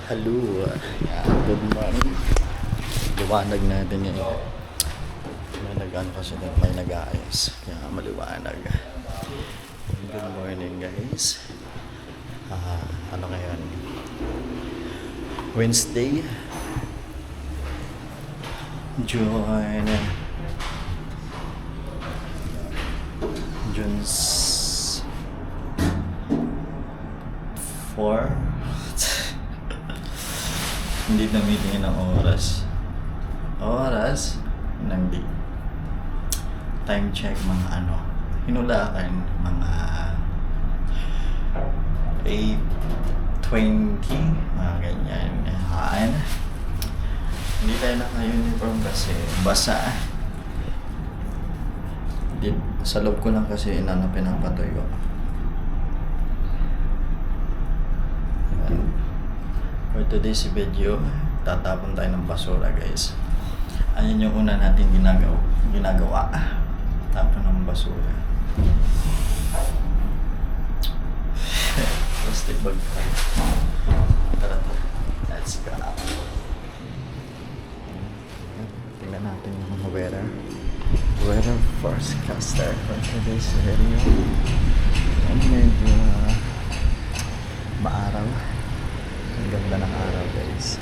Hello. Good morning. Liwanag natin yun. May nag-ano kasi doon, may nag-aayos. Kaya maliwanag. Good morning guys. Ano ngayon? Wednesday. June 4. Hindi na meeting ng oras. Nang di. Time check mga hinulakan mga 8:20 mga ganyan. Hindi tayo naka-uniform kasi basa. Sa loob ko lang kasi pinapatuyo. For today's video, tatapon tayo ng basura guys. Ayun yung una natin ginagawa. Tapon ng basura. Plastic bag tayo. Tara, let's go. Tingnan natin yung weather forecaster for today's video. Medyo maaraw. Ang ganda ng araw guys.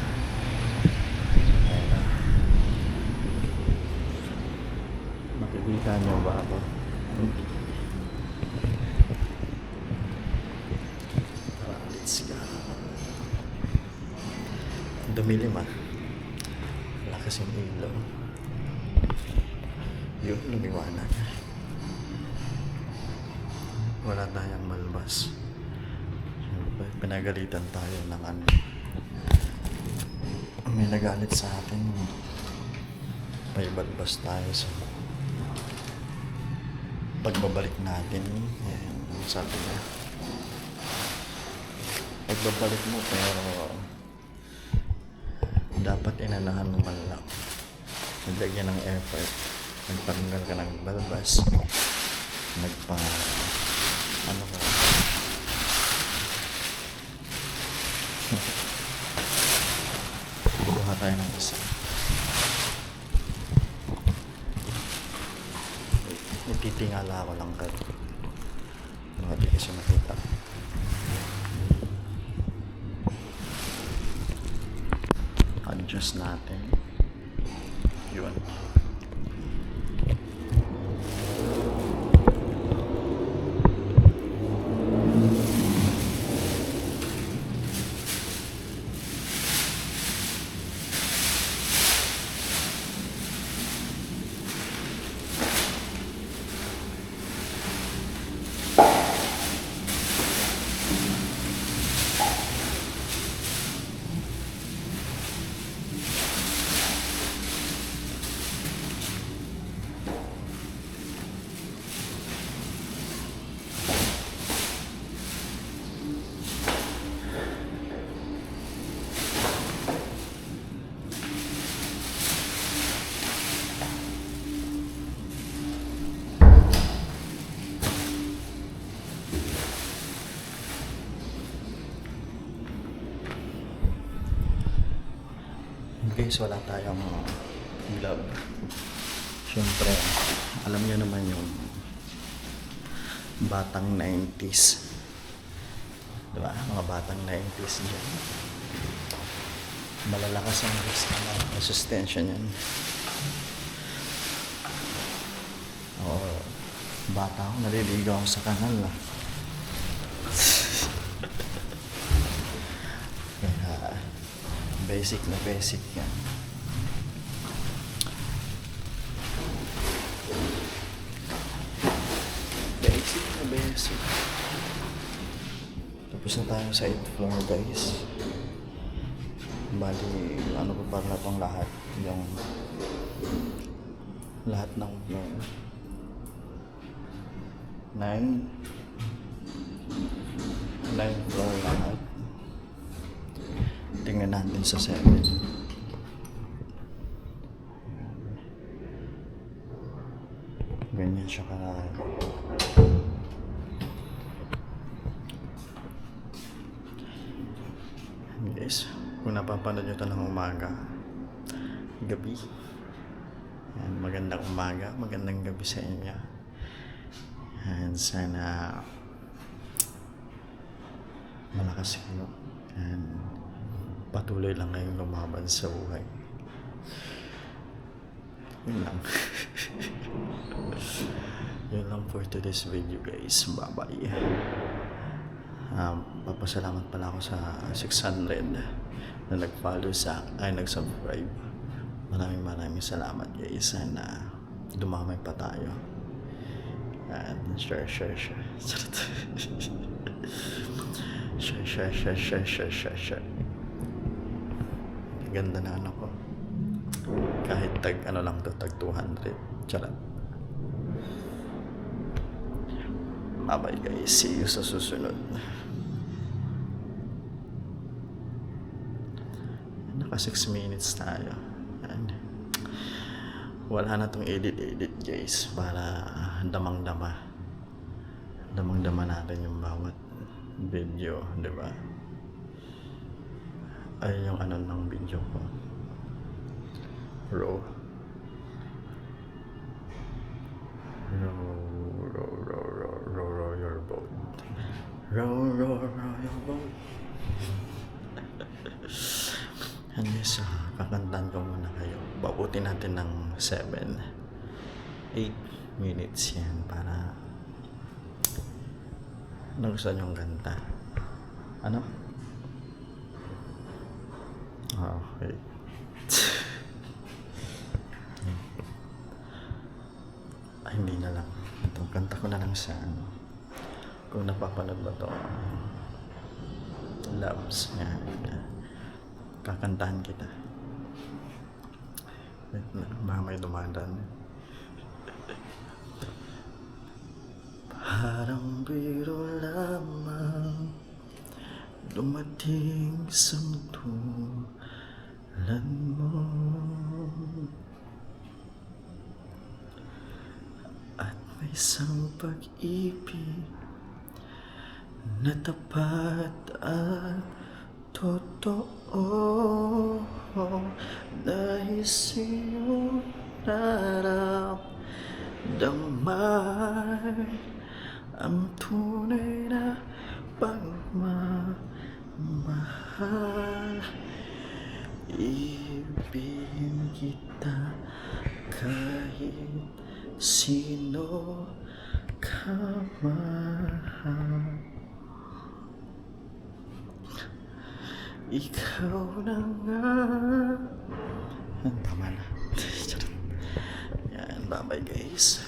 Makikita nyo ba ako? Let's go. Dumilim wala kasing ilaw. Yun, lumiwanag. Wala tayong malbas. Pinagalitan tayo ng may nagalit sa atin. May balbas tayo sa pagbabalik natin. Ayan, ang sabi niya, pagbabalik mo pero dapat inanahan mo man lang. Naglagyan ng effort. Nagpatanggal ka ng balbas. Buha tayo ng isa. Ititingala ko lang kayo. Hindi kasi makita. Adjust natin. Yun. Guys, wala tayong glove. Siyempre, alam niyo naman yung batang 90s. Diba? Mga batang 90s dyan. Malalakas ang resistensya niyan. Bata ako, naliligaw ako sa kanal Kaya, basic yan. Basic. Tapos na tayo sa 8th floor guys. Bali, pa pala itong lahat. Yung lahat ng floor. 9 floor lahat. Tingnan natin sa 7. Ganyan siya kalaki. Guys, Kung napapanood nyo ito ng umaga, gabi, yan, magandang umaga, magandang gabi sa inyo. And sana malakas kayo and patuloy lang kayong lumaban sa buhay. Yun lang. Yun lang for today's video, guys. Bye-bye. Papasalamat pala ako sa 600 na nag-follow nag-subscribe. Maraming salamat, guys. Sana dumamay pa tayo. And share. Share. Ganda na ano ko. Kahit tag 200. Charot. Bye guys. See you sa susunod. Naka 6 minutes tayo. And wala na tong edit guys. Para damang-dama natin yung bawat video, di ba? Ay yung ng video ko. Row your boat. Row your boat. And yes, kakantahan ko muna kayo. Babutin natin ng 8 minutes yan para nagustuhan yung kanta. Ano? Okay. Ay, hindi na lang. Ito, kanta ko na lang sa kung napapanood ba to, Loves. Yan. Kakantahan kita. Wait na, baka may dumadaan. Parang biro lamang dumating sa tulad mo, at may isang pag-ibig na tapat at totoo, dahil sa'yo nararamdaman ang tunay na pagmamahal. Ibigin kita kahit sino ka man. Ikaw na nga. Tama na. Yan, bye-bye guys.